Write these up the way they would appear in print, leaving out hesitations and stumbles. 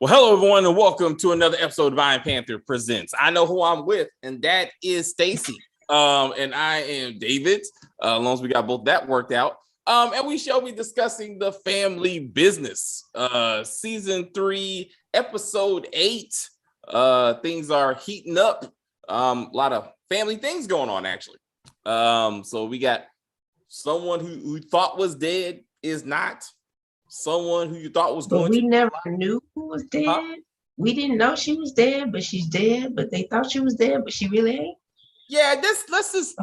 Well, hello everyone, and welcome to another episode of Iron Panther Presents. I know who I'm with, and that is Stacy. And I am David. As long as we got both that worked out. And we shall be discussing the family business. Season 3, episode 8. Things are heating up. A lot of family things going on, actually. So we got someone who thought was dead is not. Someone who you thought was going but we to never knew who was dead. Huh? We didn't know she was dead, but she's dead. But they thought she was dead, but she really ain't. Yeah, let's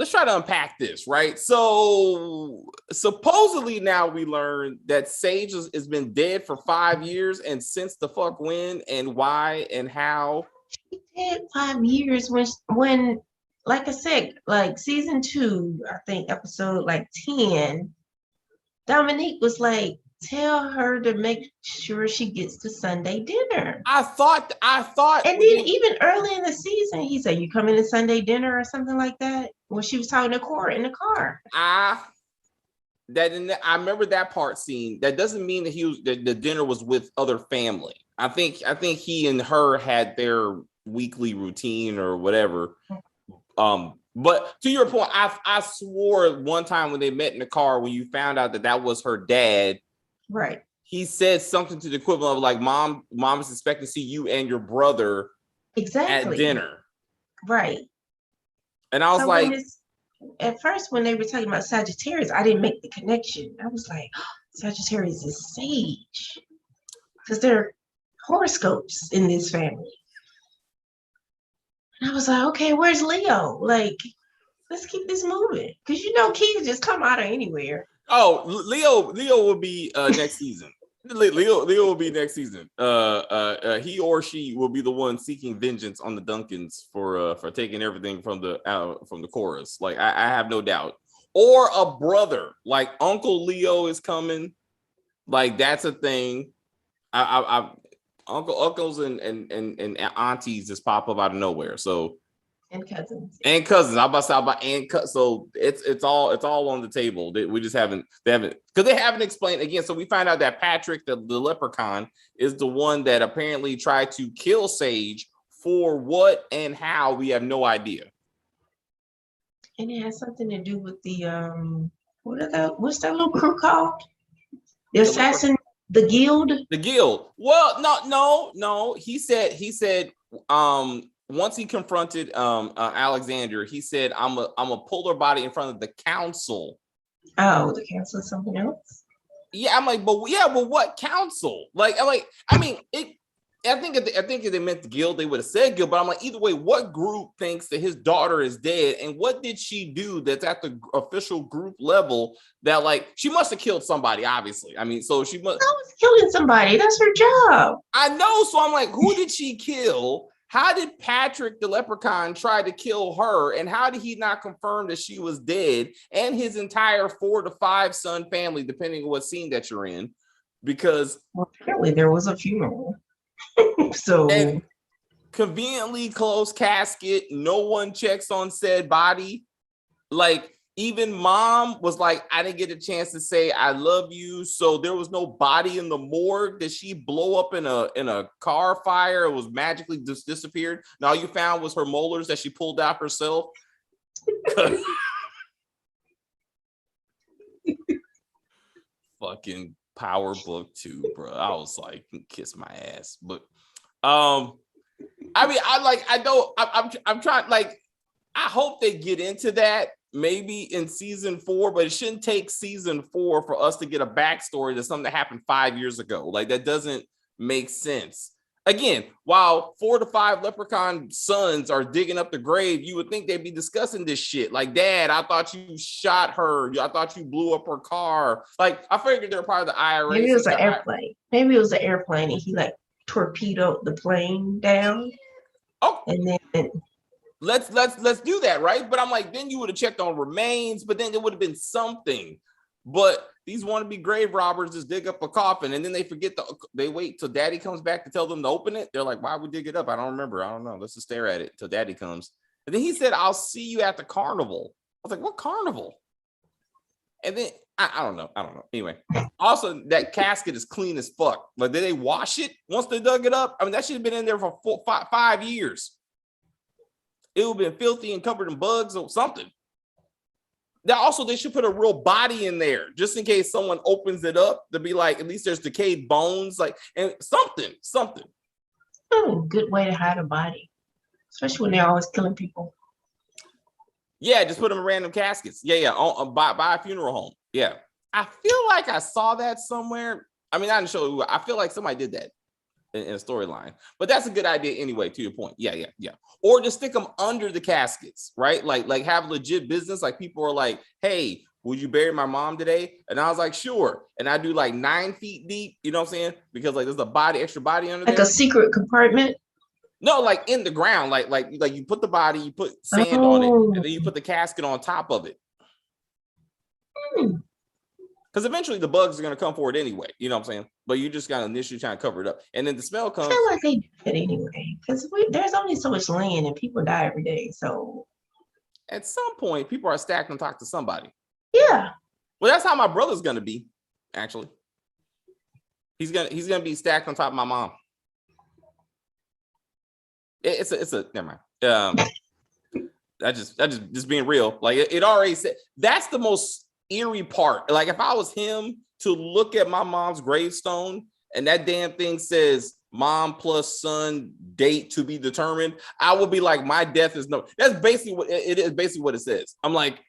try to unpack this, right? So supposedly now we learned that Sage has been dead for 5 years, and since the fuck when and why and how. She dead 5 years when like I said, like season 2, I think episode like 10. Dominique was like, tell her to make sure she gets to Sunday dinner. I thought. And then even early in the season, he said, you coming to Sunday dinner or something like that? When she was talking to Cora in the car. I remember that part scene. That doesn't mean that the dinner was with other family. I think he and her had their weekly routine or whatever. But to your point, I swore one time when they met in the car, when you found out that was her dad, right? He said something to the equivalent of like, "Mom is expecting to see you and your brother exactly at dinner." Right. And I was like, at first when they were talking about Sagittarius, I didn't make the connection. I was like, oh, Sagittarius is Sage, because they're horoscopes in this family. And I was like, okay, where's Leo? Like, let's keep this moving, because Keith just come out of anywhere. Oh, Leo will be next season. Leo will be next season. He or she will be the one seeking vengeance on the Duncans for taking everything from the chorus. Like I have no doubt. Or a brother, like Uncle Leo is coming. Like that's a thing. Uncles and aunties just pop up out of nowhere. So and cousins. I'm about to say about and so it's all on the table. We just haven't because they haven't explained again. So we find out that Patrick, the leprechaun, is the one that apparently tried to kill Sage. For what and how, we have no idea. And it has something to do with the what's that little crew called? The assassin. The guild? The guild. Well, no. He said, once he confronted Alexander, he said, I'm a pull her body in front of the council. Oh, the council is something else? Yeah, I'm like, but what council? I think if they meant the guild, they would have said guild, but I'm like, either way, what group thinks that his daughter is dead, and what did she do that's at the official group level that, like, she must have killed somebody, obviously. I mean, so she must was killing somebody. That's her job. I know. So I'm like, who did she kill? How did Patrick the leprechaun try to kill her? And how did he not confirm that she was dead? And his entire 4 to 5 son family, depending on what scene that you're in, because apparently there was a funeral. So and conveniently closed casket, no one checks on said body. Like even mom was like, I didn't get a chance to say I love you, so there was no body in the morgue. Did she blow up in a car fire? It was magically just disappeared. And all you found was her molars that she pulled out herself. Fucking Power Book 2, bro. I was like, kiss my ass. But I'm trying, like, I hope they get into that maybe in season 4, but it shouldn't take season 4 for us to get a backstory to something that happened 5 years ago. Like, that doesn't make sense. Again, while 4 to 5 leprechaun sons are digging up the grave, you would think they'd be discussing this shit. Like, Dad, I thought you shot her. I thought you blew up her car. Like, I figured they're part of the IRA. Maybe it was an airplane. Maybe it was an airplane, and he like torpedoed the plane down. Oh, and then let's do that, right? But I'm like, then you would have checked on remains, but then it would have been something. But these wannabe grave robbers just dig up a coffin, and then they forget they wait till Daddy comes back to tell them to open it. They're like, why would we dig it up? I don't remember. I don't know. Let's just stare at it till Daddy comes. And then he said, I'll see you at the carnival. I was like, what carnival? And then I don't know. I don't know. Anyway, also that casket is clean as fuck. Like, did they wash it once they dug it up? I mean, that should have been in there for 5 years. It would have been filthy and covered in bugs or something. Now, also, they should put a real body in there just in case someone opens it up to be like, at least there's decayed bones, like, and something. Oh, good way to hide a body, especially when they're always killing people. Yeah, just put them in random caskets. Yeah. By a funeral home. Yeah. I feel like I saw that somewhere. I mean, I didn't show you. I feel like somebody did that in a storyline, but that's a good idea anyway, to your point. Yeah. Or just stick them under the caskets, right? Like have legit business. Like people are like, hey, would you bury my mom today? And I was like, sure. And I do like 9 feet deep, you know what I'm saying? Because like there's a extra body under there. Like a secret compartment? No, like in the ground, like you put the body, you put sand on it, and then you put the casket on top of it. Because eventually the bugs are going to come for it anyway, you know what I'm saying? But you just got to initially try to cover it up. And then the smell comes. I feel like they do it anyway, because there's only so much land and people die every day. So at some point, people are stacked on top of somebody. Yeah. Well, that's how my brother's going to be, actually. He's gonna be stacked on top of my mom. It's a never mind. That just being real. Like it already said, that's the most eerie part. Like if I was him to look at my mom's gravestone and that damn thing says mom plus son date to be determined, I would be like, my death is no. That's basically what it is. Basically what it says. I'm like,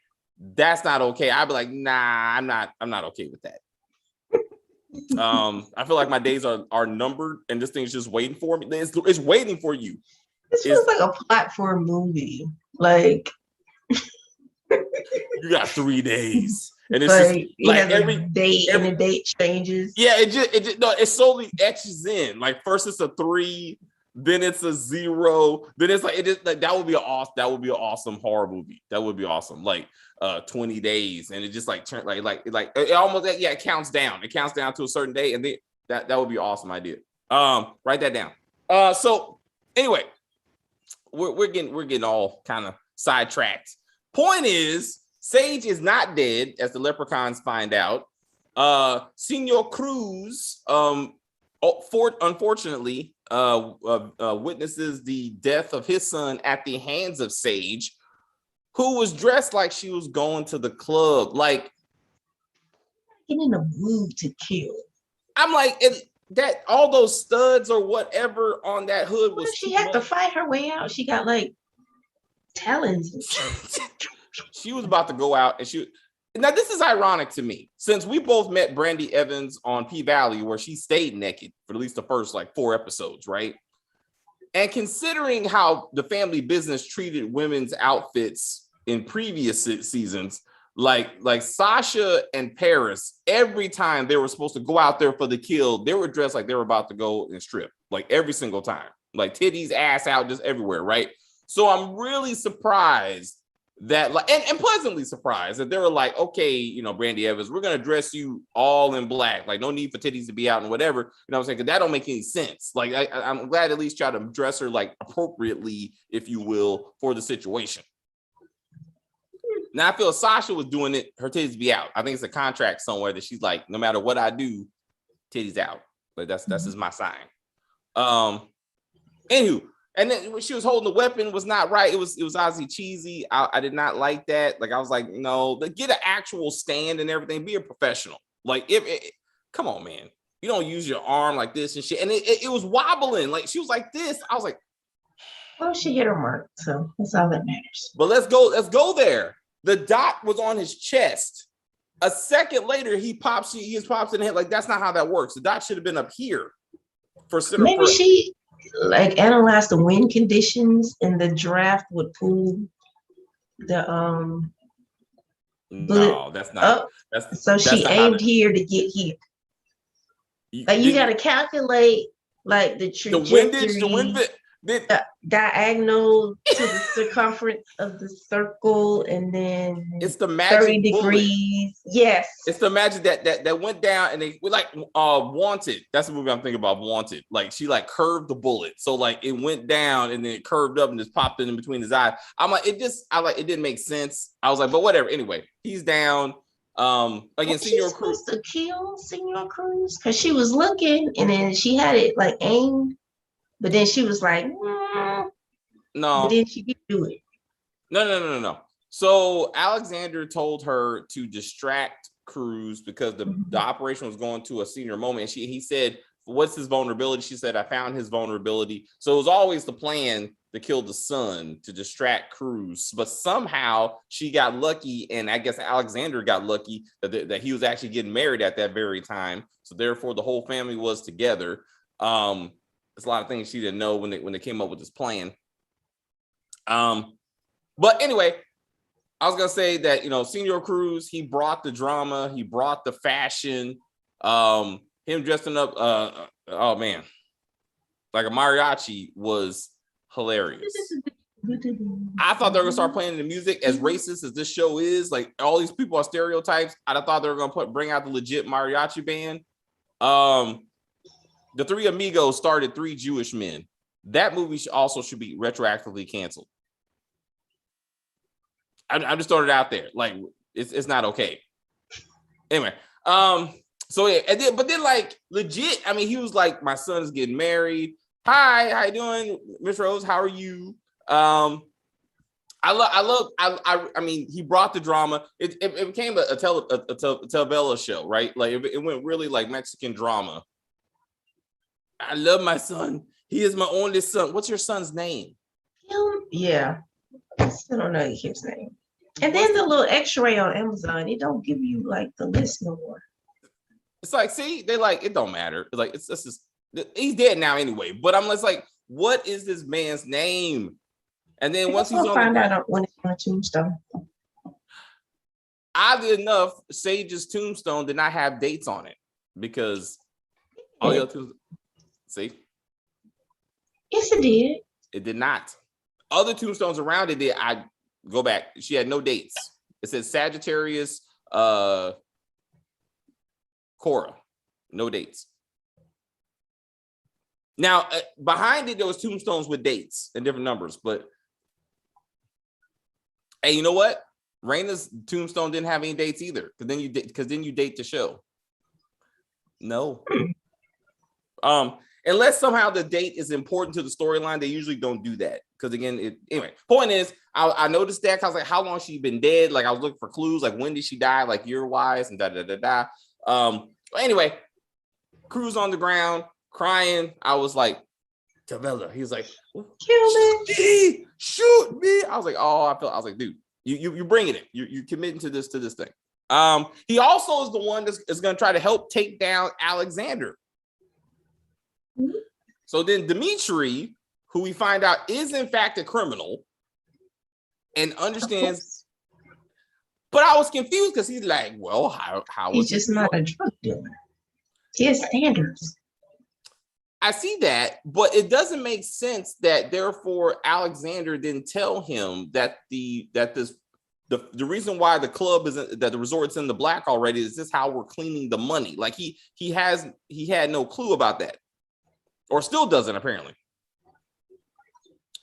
that's not okay. I'd be like, nah, I'm not okay with that. I feel like my days are numbered and this thing's just waiting for me. It's waiting for you. This feels like a plot for a movie. Like you got 3 days. And it's like, just like every date and the date changes. Yeah, it slowly etches in. Like first it's a 3, then it's a 0, then it's like it just like that would be an awesome horror movie. That would be awesome. Like 20 days, and it just like turn like it almost it counts down. It counts down to a certain day, and then that would be an awesome idea. Write that down. So anyway, we're getting all kind of sidetracked. Point is, Sage is not dead, as the leprechauns find out. Senor Cruz, unfortunately, witnesses the death of his son at the hands of Sage, who was dressed like she was going to the club. Like, get in the mood to kill. I'm like, that all those studs or whatever on that hood was. She had to fight her way out. She got like talons and stuff. She was about to go out, and now this is ironic to me, since we both met Brandy Evans on P-Valley, where she stayed naked for at least the first like 4 episodes, right? And considering how the family business treated women's outfits in previous seasons, like Sasha and Paris, every time they were supposed to go out there for the kill, they were dressed like they were about to go and strip, like every single time, like titties, ass out, just everywhere, right? So I'm really surprised that, like, and pleasantly surprised that they were like, okay, you know, Brandy Evans, we're gonna dress you all in black, like no need for titties to be out and whatever, you know what I'm saying? Because that don't make any sense. Like I'm glad at least try to dress her like appropriately, if you will, for the situation. Now I feel Sasha was doing it, her titties be out. I think it's a contract somewhere that she's like, no matter what I do, titties out. Like that's just my sign. Anywho. And then when she was holding the weapon was not right. It was obviously cheesy. I did not like that. Like I was like, no, get an actual stand and everything. Be a professional. Like come on, man. You don't use your arm like this and shit. And it was wobbling. Like she was like this. I was like, well, she hit her mark, so that's all that matters. But let's go there. The dot was on his chest. A second later, he pops in the head. Like that's not how that works. The dot should have been up here. Maybe she like analyze the wind conditions and the draft would pull the no, that's not up. So she aimed here to get here. Like you got to calculate like the trajectory, the wind diagonal to the circumference of the circle, and then it's the magic 30 degrees. Bullet. Yes, it's the magic that went down, and they like Wanted. That's the movie I'm thinking about. Wanted. Like she like curved the bullet, so like it went down and then it curved up and just popped in between his eyes. I'm like, it didn't make sense. I was like, but whatever. Anyway, he's down. Again, Was she Senior Cruz. supposed to kill Senor Cruz? Because she was looking and then she had it like aimed, but then she was like, but No, then she didn't do it. no. So Alexander told her to distract Cruz because the operation was going to a senior moment. And he said, what's his vulnerability? She said, I found his vulnerability. So it was always the plan to kill the son to distract Cruz. But somehow she got lucky. And I guess Alexander got lucky that he was actually getting married at that very time. So therefore, the whole family was together. There's a lot of things she didn't know when they came up with this plan. But anyway, I was gonna say that Senor Cruz, he brought the drama, he brought the fashion, him dressing up, oh man, like a mariachi was hilarious. I thought they were gonna start playing the music. As racist as this show is, like all these people are stereotypes. I thought they were gonna bring out the legit mariachi band. The Three Amigos started three Jewish men. That movie should be retroactively canceled. I'm just throwing it out there. Like it's not okay. Anyway, so yeah, but then like legit, I mean, he was like, my son's getting married. Hi, how you doing, Miss Rose? How are you? I mean, he brought the drama. It became a televela show, right? Like it went really like Mexican drama. I love my son. He is my only son. What's your son's name? Yeah, I still don't know his name. And then the little X-ray on Amazon, it don't give you like the list no more. It's like, see, they like it don't matter. It's like it's just he's dead now anyway. But I'm just like, what is this man's name? And then once he's on, find out when it's on a tombstone. Oddly enough, Sage's tombstone did not have dates on it because all the other see. Yes, it did. It did not. Other tombstones around it did. I go back. She had no dates. It says Sagittarius, Cora. No dates. Now behind it, there was tombstones with dates and different numbers. But hey, you know what? Raina's tombstone didn't have any dates either. Because then you date the show. No. Unless somehow the date is important to the storyline, they usually don't do that. Because again, anyway, point is, I noticed that. I was like, how long she been dead? Like I was looking for clues, like when did she die, like year wise, and da. Anyway, Cruz on the ground crying. I was like, Tavella. He was like, kill me, shoot me. I was like, I was like, dude, you're bringing it. You're committing to this thing. He also is the one that's going to try to help take down Alexander. So then Dimitri, who we find out is in fact a criminal and understands, but I was confused because he's like, well, how he's just not a drug dealer. He has standards. I see that, but it doesn't make sense that therefore Alexander didn't tell him that the reason why the club isn't, that the resort's in the black already, is this how we're cleaning the money? Like he had no clue about that. Or still doesn't, apparently.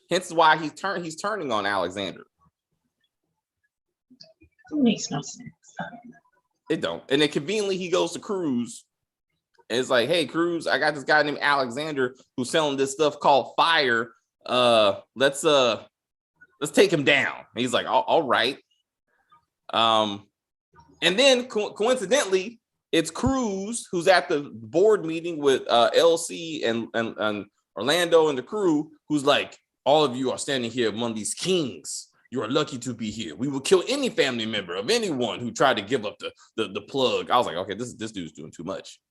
Hence why he's turning on Alexander. It makes no sense. It don't. And then conveniently he goes to Cruz and it's like, hey, Cruz, I got this guy named Alexander who's selling this stuff called fire. Let's take him down. And he's like, all right. And then coincidentally, it's Cruz who's at the board meeting with LC and Orlando and the crew, who's like, all of you are standing here among these kings. You are lucky to be here. We will kill any family member of anyone who tried to give up the plug. I was like, okay, this dude's doing too much.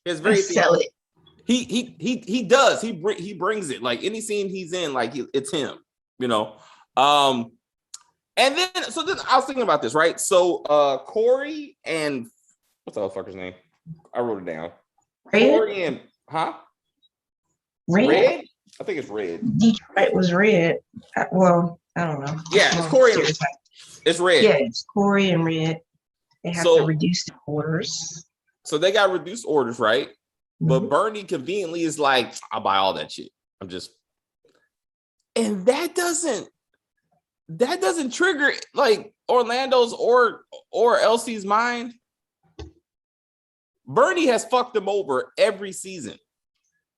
It's very sell it. He does. He brings it. Like any scene he's in, like it's him, And then I was thinking about this, right? So Corey and what's the fucker's name? I wrote it down. Red? Corey and Red? I think it's Red. Detroit was Red. Well, I don't know. Yeah, it's Corey and it's Red. Yeah, it's Corey and Red. They have to reduce the orders. So they got reduced orders, right? Mm-hmm. But Bernie conveniently is like, I'll buy all that shit. And that doesn't that doesn't trigger like Orlando's or Elsie's mind. Bernie has fucked them over every season.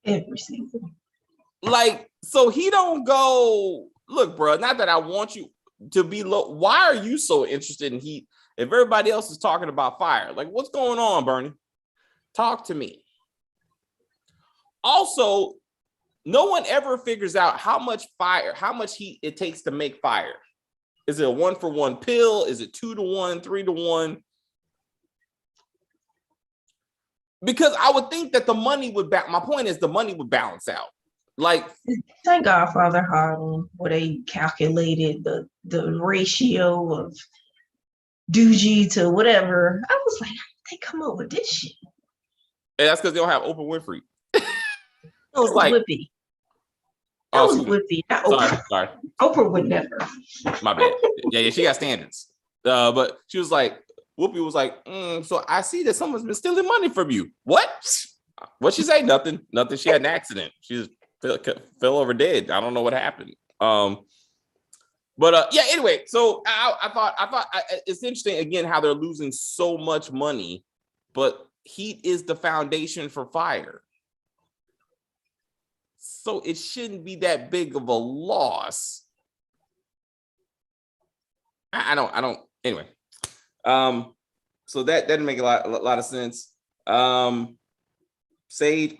Every season. Like, so he don't go, look, bro, not that I want you to be low. Why are you so interested in heat if everybody else is talking about fire? Like, what's going on, Bernie? Talk to me. Also, no one ever figures out how much heat it takes to make fire. Is it a 1-for-1 pill? Is it 2-to-1, 3-to-1? Because I would think that the money would my point is the money would balance out. Like, thank Godfather Harlem, where they calculated the ratio of Doogie to whatever. I was like, how did they come up with this shit? And that's because they don't have Oprah Winfrey. It was like Whoopi. That was Whoopi, not Oprah. Sorry. Oprah would never. My bad. Yeah, she got standards. But she was like, Whoopi was like, so I see that someone's been stealing money from you. What? What'd she say? Nothing. She had an accident. She just fell over dead. I don't know what happened. But yeah, anyway, so I thought it's interesting again how they're losing so much money, but heat is the foundation for fire. So it shouldn't be that big of a loss. I don't anyway. So that didn't make a lot of sense. Sage,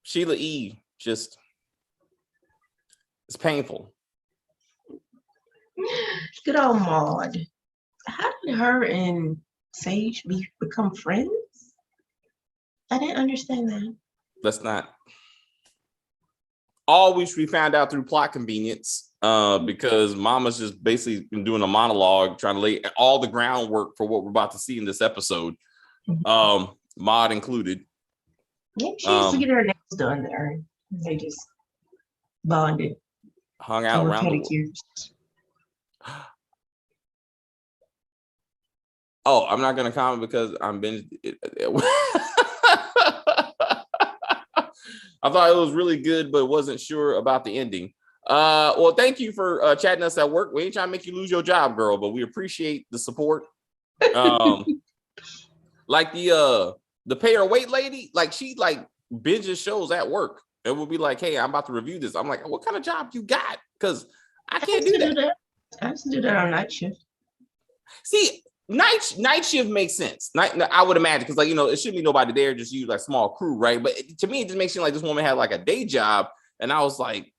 Sheila E. just, it's painful. Good old Maud. How did her and Sage become friends? I didn't understand that. Let's not. All which we found out through plot convenience, because Mama's just basically been doing a monologue trying to lay all the groundwork for what we're about to see in this episode, Maud included. Yeah, she used to get her nails done there. They just bonded. Hung out around pedicures. Oh, I'm not going to comment because I'm been. I thought it was really good, but wasn't sure about the ending. Well, thank you for chatting us at work. We ain't trying to make you lose your job, girl, but we appreciate the support. Like the pay or wait lady, like she like binges shows at work. It will be like, hey, I'm about to review this. I'm like, what kind of job you got? Because I can't do that. I used to do that on night shift. See, night shift makes sense. I would imagine, because like, it shouldn't be nobody there, just you like small crew, right? But to me, it just makes it seem like this woman had like a day job, and I was like,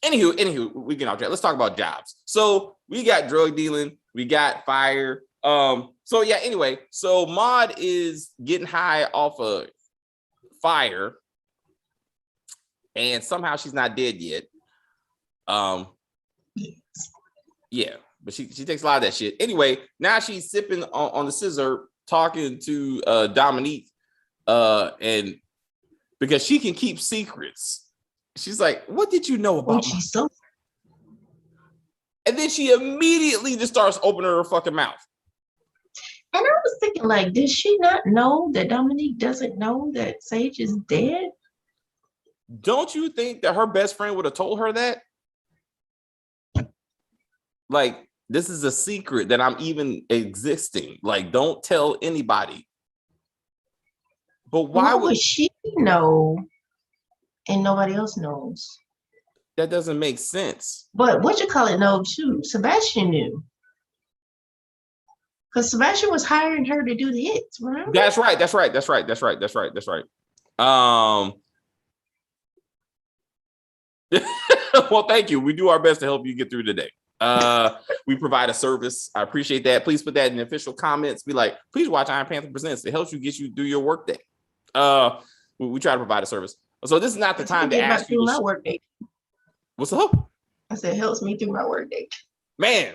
anywho, we can off track. Let's talk about jobs. So we got drug dealing, we got fire. So yeah, anyway, so Maud is getting high off of fire, and somehow she's not dead yet. Yeah. But she takes a lot of that shit. Anyway, now she's sipping on the scissor, talking to Dominique, and because she can keep secrets. She's like, what did you know about me? And then she immediately just starts opening her fucking mouth. And I was thinking, like, did she not know that Dominique doesn't know that Sage is dead? Don't you think that her best friend would have told her that? Like, this is a secret that I'm even existing. Like, don't tell anybody. But why would she know and nobody else knows? That doesn't make sense. But what you call it know too? Sebastian knew. Because Sebastian was hiring her to do the hits, remember? That's right. Well, thank you. We do our best to help you get through today. We provide a service. I appreciate that. Please put that in the official comments. Be like, please watch Iron Panther Presents. It helps you get you through your workday. We try to provide a service. So this is not the time to ask you. My work day. What's up? I said, helps me through my work day. Man.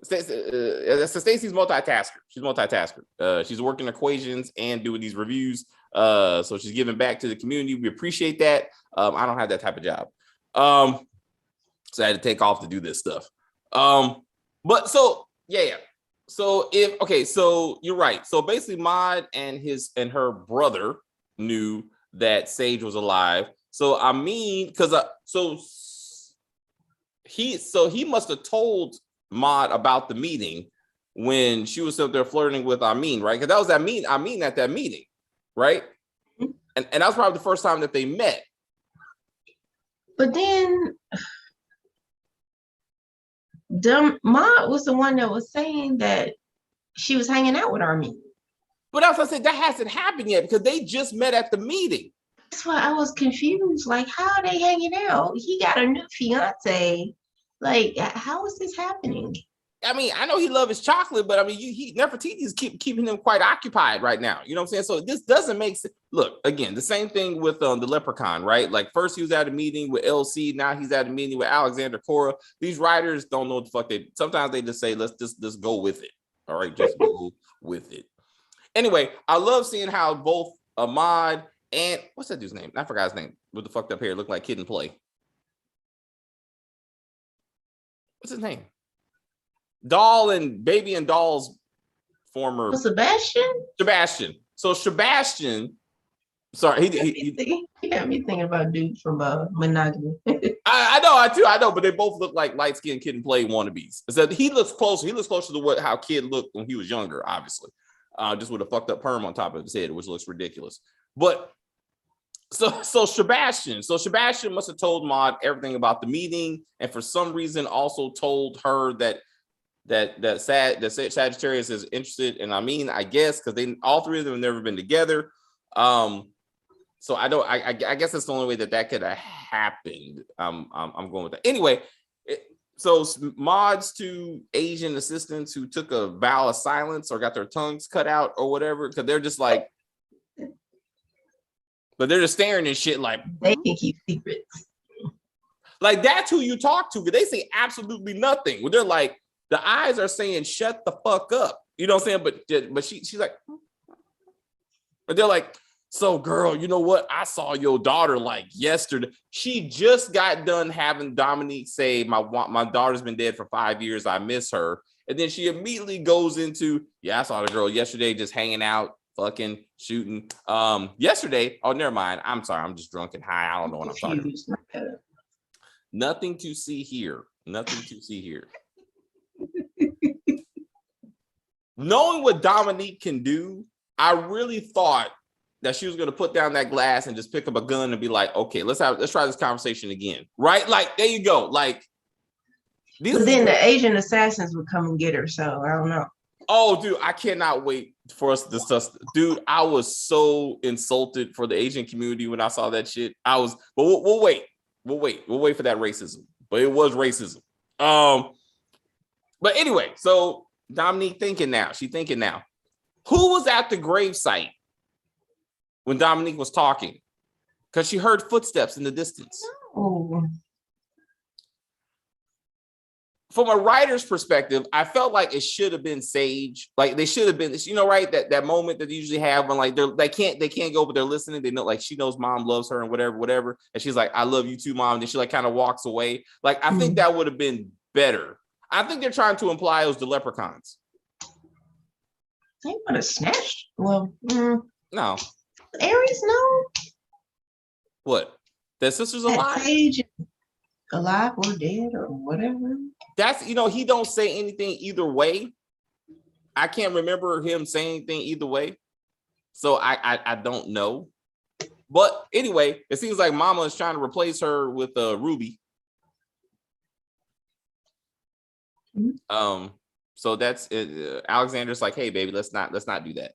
Stacey's multitasker. She's multitasker. She's working equations and doing these reviews. So she's giving back to the community. We appreciate that. I don't have that type of job. So I had to take off to do this stuff. But so yeah. So so you're right. So basically Maud and her brother knew that Sage was alive. So I mean, because so he must have told Maud about the meeting when she was up there flirting with Amin, right? Because that was Amin at that meeting, right? And that was probably the first time that they met. But then Maud was the one that was saying that she was hanging out with Armin. But as I said, that hasn't happened yet because they just met at the meeting. That's why I was confused. Like, how are they hanging out? He got a new fiance. Like, how is this happening? I mean, I know he loves his chocolate, but I mean, Nefertiti's keeping him quite occupied right now. You know what I'm saying? So this doesn't make sense. Look, again, the same thing with the Leprechaun, right? Like first he was at a meeting with LC, now he's at a meeting with Alexander Cora. These writers don't know what the fuck sometimes they just say, let's just go with it. All right, just go with it. Anyway, I love seeing how both Ahmad and what's that dude's name? I forgot his name. With the fucked up hair, looked like Kid and Play. What's his name? Doll and Baby and Doll's former Sebastian. So Sebastian, sorry, he got me thinking about dude from Monogamy. I know, but they both look like light-skinned Kid and Play wannabes. So he looks closer to how Kid looked when he was younger, obviously. Just with a fucked up perm on top of his head, which looks ridiculous. But so Sebastian must have told Maud everything about the meeting, and for some reason also told her that Sagittarius is interested in Amin, I guess, because they all three of them have never been together. So I guess that's the only way that could have happened. I'm going with that. Anyway, so Maud's two Asian assistants who took a vow of silence or got their tongues cut out or whatever, because they're just like, but they're just staring and shit like they can keep secrets. Like that's who you talk to, because they say absolutely nothing. They're like, the eyes are saying, shut the fuck up. You know what I'm saying? But she's like, but they're like, so girl, you know what? I saw your daughter like yesterday. She just got done having Dominique say, my daughter's been dead for 5 years. I miss her. And then she immediately goes into, yeah, I saw the girl yesterday just hanging out, fucking shooting. Yesterday, oh, never mind. I'm sorry. I'm just drunk and high. I don't know what I'm talking about. Nothing to see here. Nothing to see here. Knowing what Dominique can do, I really thought that she was going to put down that glass and just pick up a gun and be like, okay, let's try this conversation again. Right? Like, there you go. Like, but then the Asian assassins would come and get her. So I don't know. Oh, dude, I cannot wait for us to discuss. Dude, I was so insulted for the Asian community when I saw that shit. But we'll wait. We'll wait for that racism. But it was racism. But anyway, so Dominique thinking now. Who was at the gravesite when Dominique was talking? Because she heard footsteps in the distance. Oh. From a writer's perspective, I felt like it should have been Sage. Like they should have been, you know, right? That moment that they usually have when like they can't go, but they're listening. They know, like she knows mom loves her and whatever. And she's like, I love you too, mom. And then she like kind of walks away. Like I think that would have been better. I think they're trying to imply it was the leprechauns. They would have snatched. Well, no. Aries, no. What? Their sister's alive? Sage, alive or dead or whatever. That's, you know, he don't say anything either way. I can't remember him saying anything either way. So I don't know. But anyway, it seems like Mama is trying to replace her with Ruby. So that's it. Alexander's like, hey baby, let's not do that.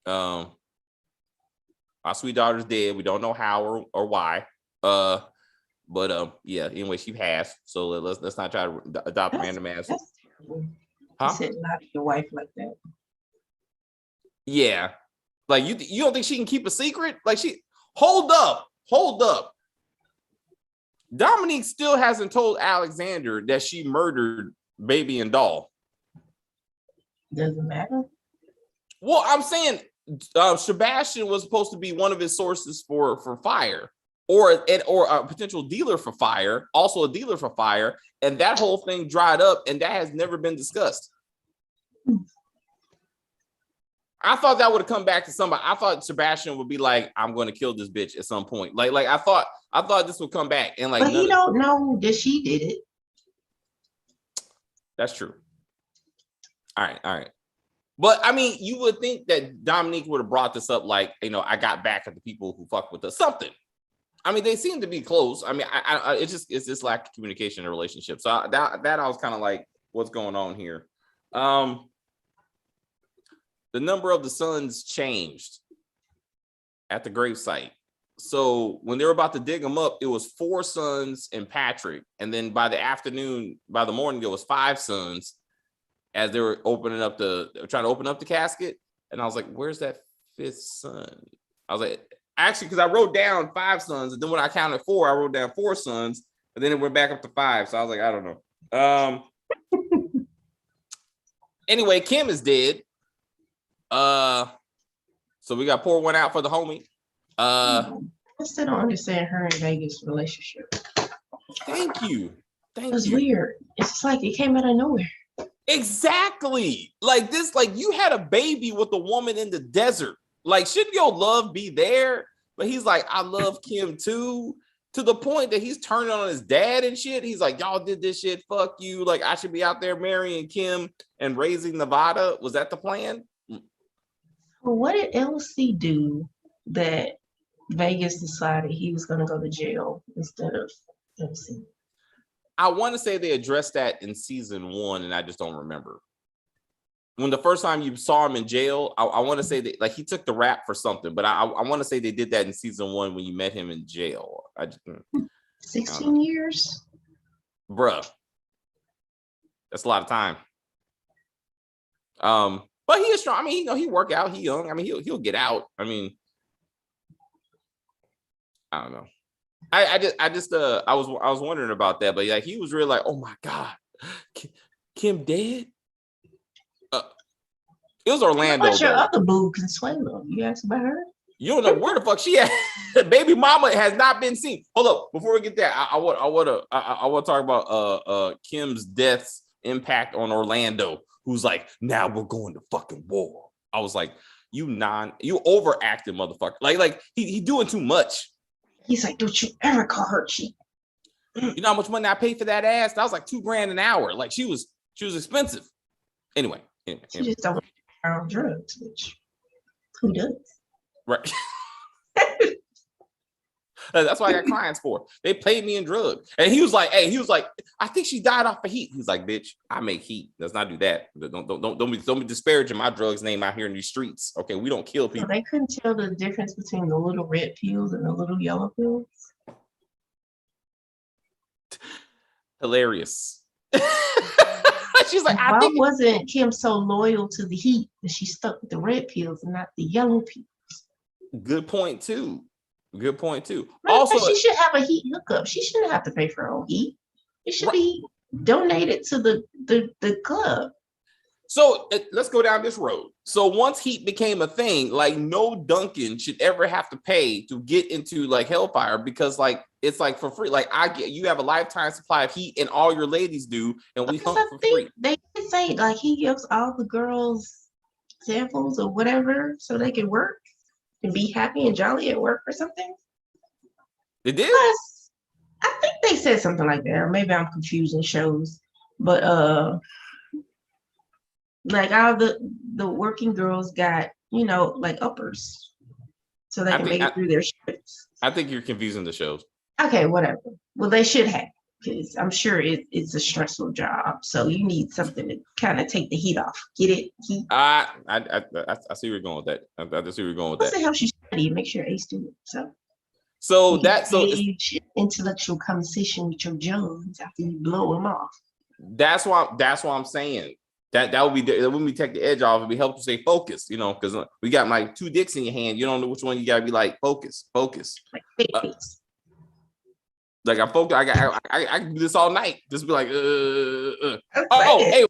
Our sweet daughter's dead. We don't know how or why. But yeah, anyway, she passed. So let's not try to adopt random ass. That's terrible. Huh? You said not your wife like that. Yeah. Like you don't think she can keep a secret? Like hold up. Dominique still hasn't told Alexander that she murdered Baby and Doll. Doesn't matter. Well, I'm saying Sebastian was supposed to be one of his sources for fire, or a potential dealer for fire, also a dealer for fire, and that whole thing dried up, and that has never been discussed. I thought that would have come back to somebody. I thought Sebastian would be like, I'm going to kill this bitch at some point. Like I thought this would come back and like. But he don't know that she did it. That's true. All right. But I mean, you would think that Dominique would have brought this up, like, I got back at the people who fuck with us, something. I mean, they seem to be close. I mean, it's just lack of communication in a relationship. So that I was kind of like, what's going on here? The number of the sons changed at the gravesite. So when they were about to dig them up, it was 4 sons and Patrick, and then by the morning, it was 5 sons. As they were trying to open up the casket, and I was like, "Where's that 5th son?" I was like, actually, because I wrote down 5 sons, and then when I counted 4, I wrote down 4 sons, and then it went back up to 5. So I was like, I don't know. Anyway, Kim is dead. So we got pour one out for the homie. I still don't understand her and Vegas' relationship. Thank you. It was weird. It's just like it came out of nowhere. Exactly. Like this, like you had a baby with a woman in the desert. Like, shouldn't your love be there? But he's like, I love Kim too, to the point that he's turning on his dad and shit. He's like, y'all did this shit. Fuck you. Like, I should be out there marrying Kim and raising Nevada. Was that the plan? Well, what did LC do that Vegas decided he was going to go to jail instead of LC? I want to say they addressed that in season 1, and I just don't remember. When the first time you saw him in jail, I want to say that like he took the rap for something, but I want to say they did that in season 1 when you met him in jail. 16 years, bruh. That's a lot of time. But he is strong. I mean, he work out. He young. I mean, he'll get out. I mean, I don't know. I was wondering about that, but like he was really like, oh my god, Kim dead. It was Orlando. What's your other boo, Consuelo? You asked about her? You don't know where the fuck she at. Baby mama has not been seen. Hold up, before we get there, I want to talk about Kim's death's impact on Orlando. Who's like, now we're going to fucking war. I was like, you overacting, motherfucker. Like he doing too much. He's like, don't you ever call her cheap. You know how much money I paid for that ass? That was like $2,000 an hour. Like she was expensive. Anyway. She just don't her own drugs, which who does? Right. That's what I got clients for. They paid me in drugs. And he was like, I think she died off of heat. He's like, bitch, I make heat. Let's not do that. Don't be disparaging my drugs name out here in these streets. Okay, we don't kill people. So they couldn't tell the difference between the little red pills and the little yellow pills. Hilarious. She's like, why wasn't Kim so loyal to the heat that she stuck with the red pills and not the yellow pills? Good point too. Right, Also, she should have a heat hookup. She shouldn't have to pay for her own heat. It should be donated to the club. So let's go down this road. So once heat became a thing, like no Duncan should ever have to pay to get into like Hellfire because like it's like for free. Like you have a lifetime supply of heat and all your ladies do, and we hunt for free. They did say like he gives all the girls samples or whatever so they can work and be happy and jolly at work or something. They did? Plus, I think they said something like that, or maybe I'm confusing shows. But like all the working girls got, like uppers. So they can make it through their shifts. I think you're confusing the shows. Okay, whatever. Well, they should have, because I'm sure it's a stressful job. So you need something to kind of take the heat off. Get it? Heat. I see where you're going with that. I see where you're going with that. What's the hell she study? Make sure A student. So that's intellectual conversation with your Jones after you blow them off. That's why I'm saying that wouldn't be take the edge off. It'd be helpful to stay focused, because we got like 2 dicks in your hand. You don't know which one you gotta be like focus. Like I'm focused. I can do this all night. Just be like, hey,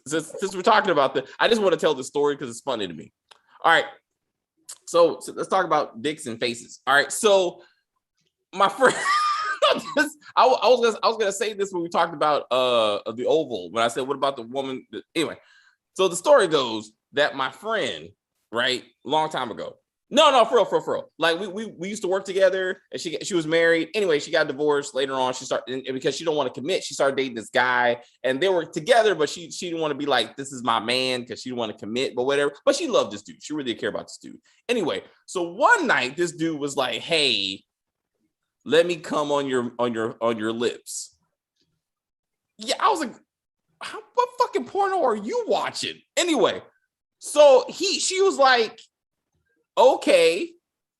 since we're talking about that, I just want to tell the story because it's funny to me. All right. So let's talk about dicks and faces. All right. So my friend, I was gonna say this when we talked about the Oval, when I said, what about the woman? Anyway, so the story goes that my friend, right, long time ago, No, for real. Like we used to work together, and she was married. Anyway, she got divorced later on. She started, and because she don't want to commit, she started dating this guy, and they were together, but she didn't want to be like, this is my man, because she didn't want to commit, but whatever. But she loved this dude. She really did care about this dude. Anyway, so one night this dude was like, hey, let me come on your lips. Yeah, I was like, what fucking porno are you watching? Anyway, so she was like, okay.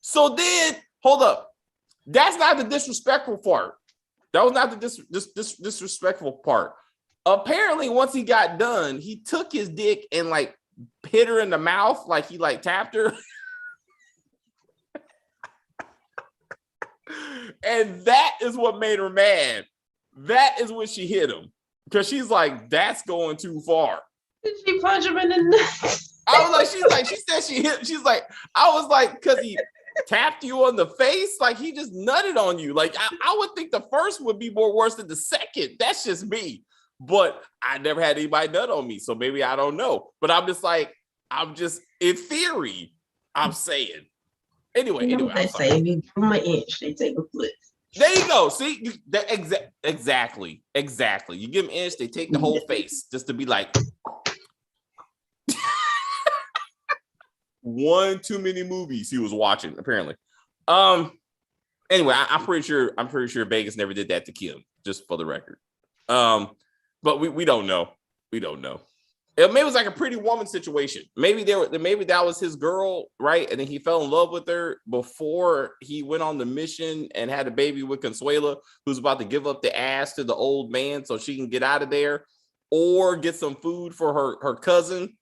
So then, hold up. That's not the disrespectful part. That was not the disrespectful part. Apparently, once he got done, he took his dick and like hit her in the mouth, like he like tapped her. And that is what made her mad. That is when she hit him. Because she's like, that's going too far. Did she punch him in the nuts? I was like, she said she hit. She's like, I was like, because he tapped you on the face, like he just nutted on you. Like I would think the first would be more worse than the second. That's just me. But I never had anybody nut on me, so maybe I don't know. But I'm just in theory, I'm saying. Anyway, they say if you give them an inch, they take a foot. There you go. See, exactly. You give them an inch, they take the whole face just to be like. One too many movies he was watching, apparently. Anyway, I'm pretty sure Vegas never did that to Kim, just for the record. But we don't know. Maybe it was like a Pretty Woman situation. Maybe that was his girl, right? And then he fell in love with her before he went on the mission and had a baby with Consuela, who's about to give up the ass to the old man so she can get out of there or get some food for her cousin.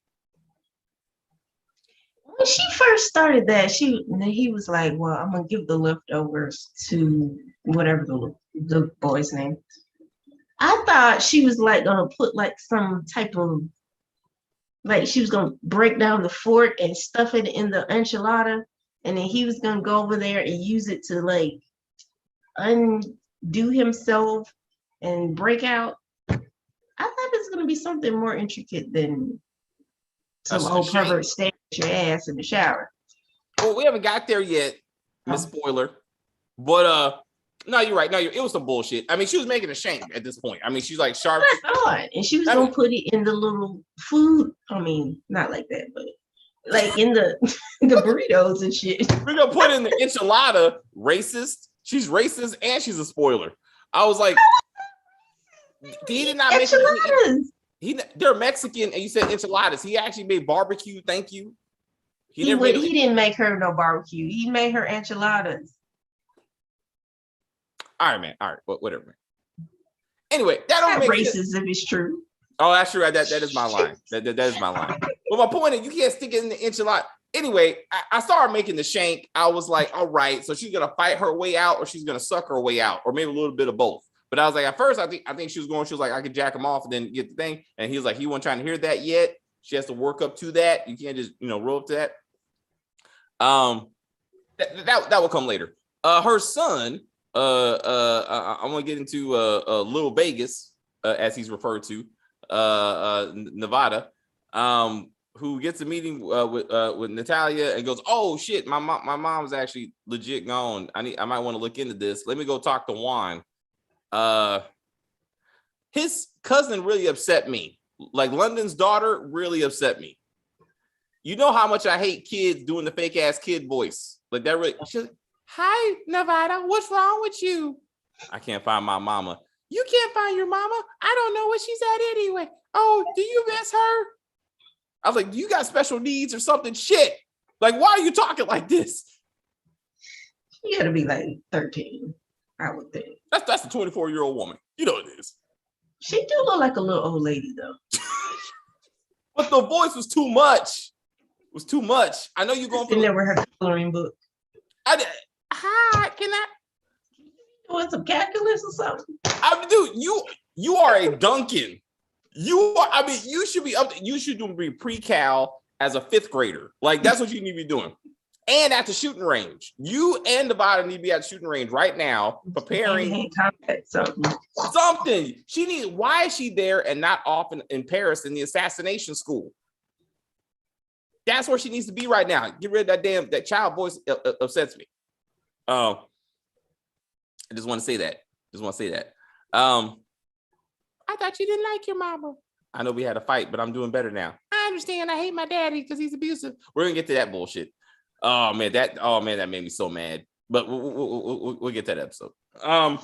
When she first started that, he was like, well, I'm gonna give the leftovers to whatever the boy's name. I thought she was like gonna put like some type of, like she was gonna break down the fork and stuff it in the enchilada, and then he was gonna go over there and use it to like undo himself and break out. I thought it was gonna be something more intricate than some old pervert staring at your ass in the shower. Well, we haven't got there yet, Miss Spoiler. But no, you're right. No, it was some bullshit. I mean, she was making a shank at this point. I mean, she's like sharp. And she was gonna put it in the little food. I mean, not like that, but like in the burritos and shit. We're gonna put in the enchilada. Racist. She's racist and she's a spoiler. I was like, he did not make enchiladas. They're Mexican, and you said enchiladas. He actually made barbecue. Thank you. He didn't make her no barbecue. He made her enchiladas. All right, man. All right, whatever. Man. Anyway, that don't make racist if it's true. Oh, that's true. That is my line. That is my line. But my point is, you can't stick it in the enchilada. Anyway, I started making the shank. I was like, all right, so she's gonna fight her way out, or she's gonna suck her way out, or maybe a little bit of both. But I was like, at first, I think she was like, I could jack him off and then get the thing. And he was like, he wasn't trying to hear that yet. She has to work up to that. You can't just, roll up to that. That will come later. Her son, I'm gonna get into Little Vegas, as he's referred to, Nevada, who gets a meeting with Natalia and goes, oh shit, my mom's actually legit gone. I might want to look into this. Let me go talk to Juan. His cousin really upset me. Like London's daughter really upset me. You know how much I hate kids doing the fake ass kid voice. Like that really. She's like, hi, Nevada. What's wrong with you? I can't find my mama. You can't find your mama? I don't know where she's at anyway. Oh, do you miss her? I was like, do you got special needs or something? Shit. Like, why are you talking like this? You gotta be like 13. I would think. That's a 24-year-old woman. You know it is. She do look like a little old lady though. But the voice was too much. It was too much. I know you're going for there with her coloring book. Hi, can I doing some calculus or something? Dude, you are a Duncan. You are, I mean, you should be up. You should be pre-cal as a 5th grader. Like that's what you need to be doing. And at the shooting range, you and Nevada need to be at the shooting range right now, preparing something. She needs. Why is she there and not off in Paris in the assassination school? That's where she needs to be right now. Get rid of that child voice upsets me. I just want to say that. I thought you didn't like your mama. I know we had a fight, but I'm doing better now. I understand. I hate my daddy because he's abusive. We're gonna get to that bullshit. Oh man, that made me so mad. But we'll get to that episode. All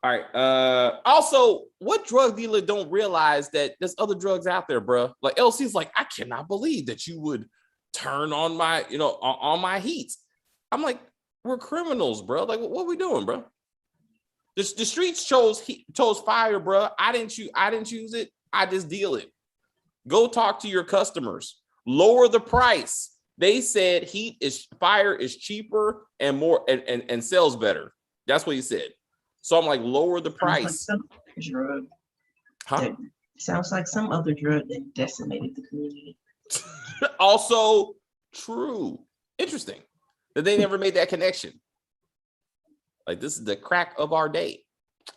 right. Also, what drug dealer don't realize that there's other drugs out there, bro? Like LC's like, I cannot believe that you would turn on my, on my heat. I'm like, we're criminals, bro. Like, what are we doing, bro? The streets chose fire, bro. I didn't choose it. I just deal it. Go talk to your customers. Lower the price. They said fire is cheaper and more and sells better. That's what he said. So I'm like, lower the price. Sounds like some drug. Huh? Sounds like some other drug that decimated the community. Also true. Interesting that they never made that connection. Like, this is the crack of our day.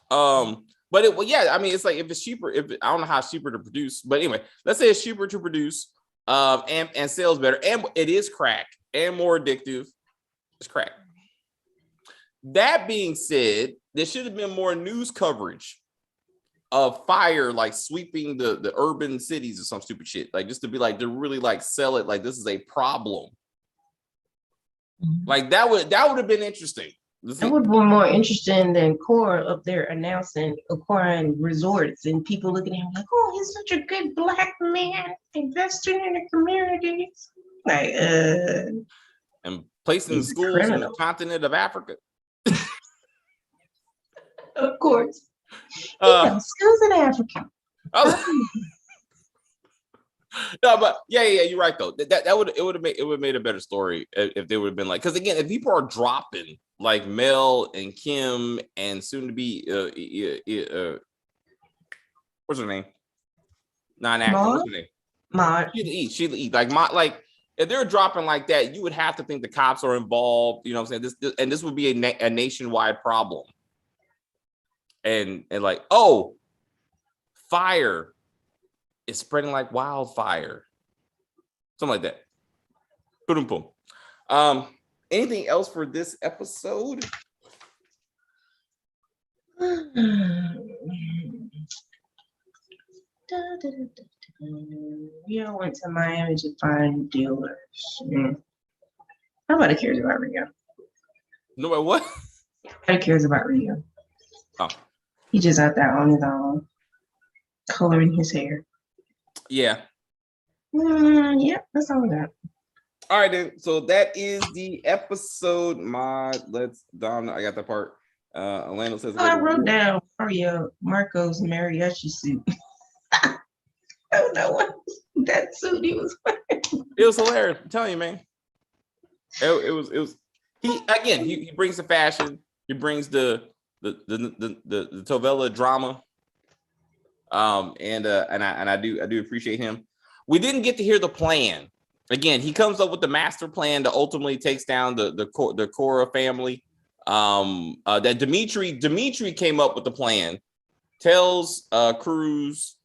But it's like, if it's cheaper, I don't know how it's cheaper to produce, but anyway, let's say it's cheaper to produce, and sells better, and it is crack and more addictive. It's crack. That being said, there should have been more news coverage of fire, like sweeping the urban cities or some stupid shit, like just to be like, to really like sell it, like this is a problem. Like that would have been interesting. That would be more interesting than Cora up there announcing acquiring resorts and people looking at him like, oh, he's such a good black man investing in the communities. Like, and placing schools on the continent of Africa. Of course. Schools in Africa. No, but yeah, you're right though. That would have made a better story if they would have been like, because again, if people are dropping like Mel and Kim and soon to be what's her name? Non-actor. What's her name? Maud. Sheila E. Like if they're dropping like that, you would have to think the cops are involved. You know what I'm saying? This would be a nationwide problem. And like, oh, fire is spreading like wildfire. Something like that. Boom, boom. Anything else for this episode? Yeah, I went to Miami to find dealers. Nobody cares about Rio. Nobody what? Nobody cares about Rio. Oh. He just out there on his own, coloring his hair. Yeah. Yeah, that's all I got. All right, then. So that is the episode. I got that part. Orlando says. I wrote down Mario Marco's mariachi suit. I don't know what that suit he was wearing. It was hilarious. I'm telling you, man. It was. He brings the fashion. He brings the Tovella drama. And I do appreciate him. We didn't get to hear the plan. Again, he comes up with the master plan that ultimately takes down the Cora family. That Dimitri came up with the plan, tells Cruz,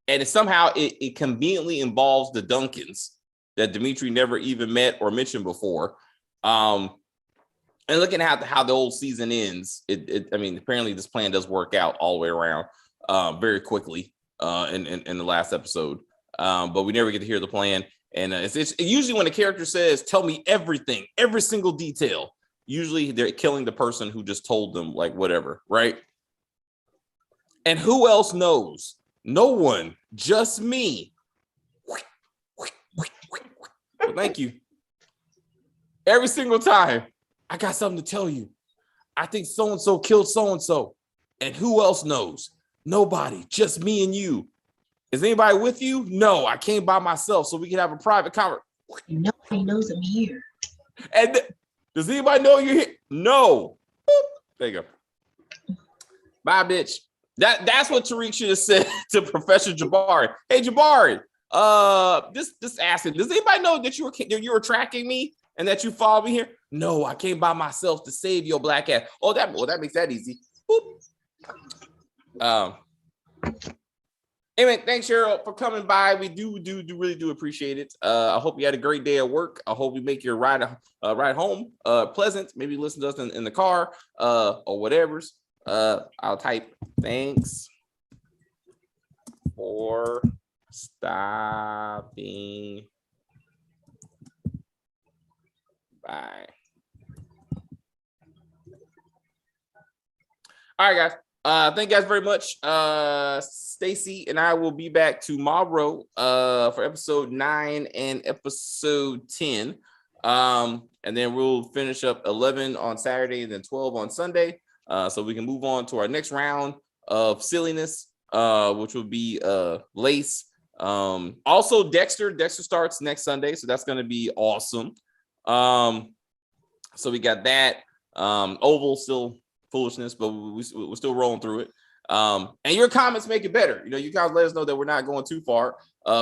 and somehow it conveniently involves the Duncans that Dimitri never even met or mentioned before. And looking at how the whole season ends, apparently this plan does work out all the way around very quickly in the last episode. But we never get to hear the plan. And it's usually when the character says, tell me everything, every single detail, usually they're killing the person who just told them, like, whatever, right? And who else knows? No one, just me. Well, thank you. Every single time, I got something to tell you. I think so-and-so killed so-and-so. And who else knows? Nobody, just me and you. Is anybody with you? No, I came by myself so we can have a private conversation. Nobody knows I'm here. And does anybody know you're here? No. Boop. There you go. Bye, bitch. That's what Tariq should have said to Professor Jabari. Hey, Jabari, this asking, does anybody know that you were tracking me and that you followed me here? No, I came by myself to save your black ass. Oh, that makes that easy. Boop. Anyway, thanks, Cheryl, for coming by. We really do appreciate it. I hope you had a great day at work. I hope we make your ride home pleasant. Maybe listen to us in the car or whatever's. I'll type thanks for stopping by. All right, guys. Thank you guys very much. Stacy and I will be back tomorrow for episode 9 and episode 10. And then we'll finish up 11 on Saturday and then 12 on Sunday. So we can move on to our next round of silliness, which will be Lace. Also Dexter starts next Sunday, so that's going to be awesome. So we got that. Oval still foolishness, but we're still rolling through it. And your comments make it better. You know, you guys let us know that we're not going too far.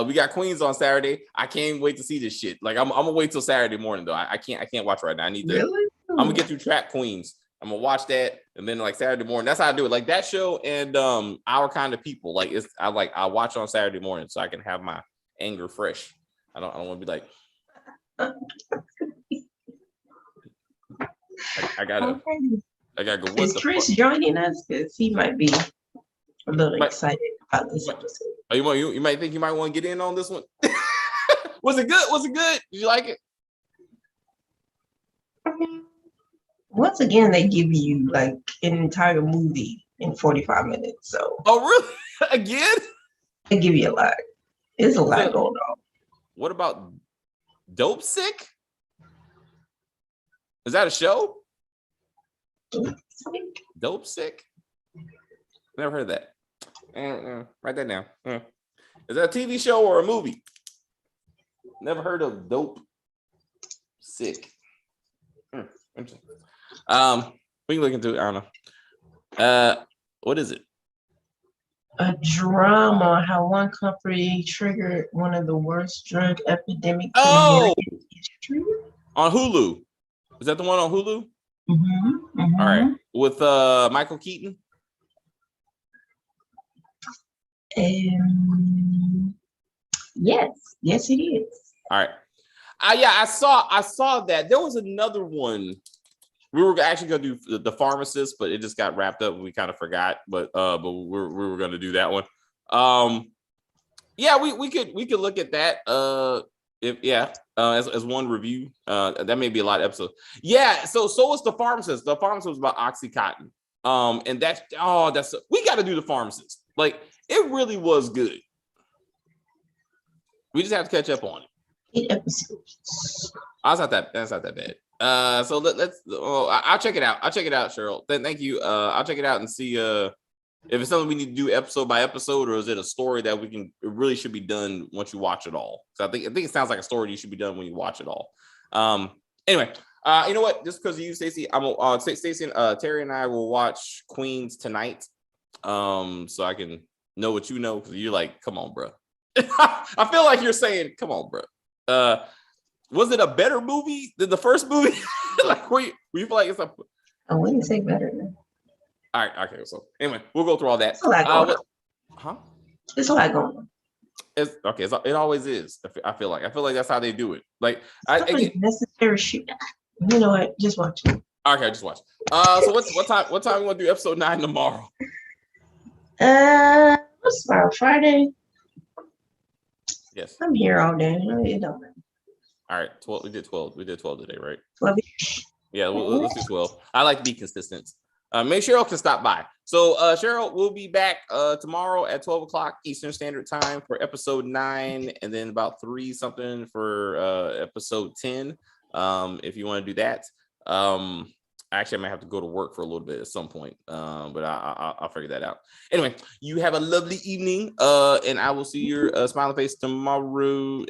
We got Queens on Saturday. I can't wait to see this shit. Like I'm gonna wait till Saturday morning though. I can't watch right now. I need to. Really? I'm gonna get through Trap Queens. I'm gonna watch that, and then like Saturday morning. That's how I do it. Like that show and Our Kind of People. Like I watch on Saturday morning so I can have my anger fresh. I don't want to be like. I gotta go. Is Chris joining us? Because he might be a little excited about this episode. You might think you might want to get in on this one. Was it good? Did you like it? Once again, they give you like an entire movie in 45 minutes. So. Oh, really? Again? They give you a lot. There's a lot going on. What about Dope Sick? Is that a show? Dope Sick? Never heard of that. Write that down. Is that a TV show or a movie? Never heard of Dope Sick. Interesting. We can look into it. I don't know. What is it? A drama, how one company triggered one of the worst drug epidemics in American history. On Hulu. Is that the one on Hulu? Mm-hmm, mm-hmm. All right. With Michael Keaton? Yes, it is. All right. I saw that. There was another one. We were actually gonna do the Pharmacist, but it just got wrapped up and we kind of forgot. But we were gonna do that one. We could look at that. As one review. That may be a lot of episodes. Yeah, so was the Pharmacist. The Pharmacist was about Oxycontin. And that's we got to do the Pharmacist. Like it really was good. We just have to catch up on it. 8 episodes. That's not that bad. So let's. I'll check it out. Cheryl. Thank you. I'll check it out and see if it's something we need to do episode by episode, or is it a story that it really should be done once you watch it all? So I think it sounds like a story you should be done when you watch it all. Anyway, you know what? Just because of you, Stacey, Stacey and Terry and I will watch Queens tonight. So I can know what you know, because you're like, come on, bro. I feel like you're saying, come on, bro. Was it a better movie than the first movie? Like, were you feel like it's a? I wouldn't say better. All right. Okay. So anyway, we'll go through all that. It's a lot going on. Huh? It's a lot going on. It's okay. It always is. I feel like that's how they do it. Like necessary shit. You know what? Just watch it. Okay, just watch. So what time we want to do episode 9 tomorrow? What's tomorrow? Friday. Yes. I'm here all day. It don't matter. All right. 12. We did 12. We did 12 today, right? 12. Yeah. Let's do 12. I like to be consistent. Make sure Cheryl can stop by. So Cheryl will be back tomorrow at 12 o'clock Eastern Standard Time for episode 9, and then about 3 something for episode 10. If you want to do that. Actually, I might have to go to work for a little bit at some point, but I'll figure that out. Anyway, you have a lovely evening, and I will see your smiling face tomorrow.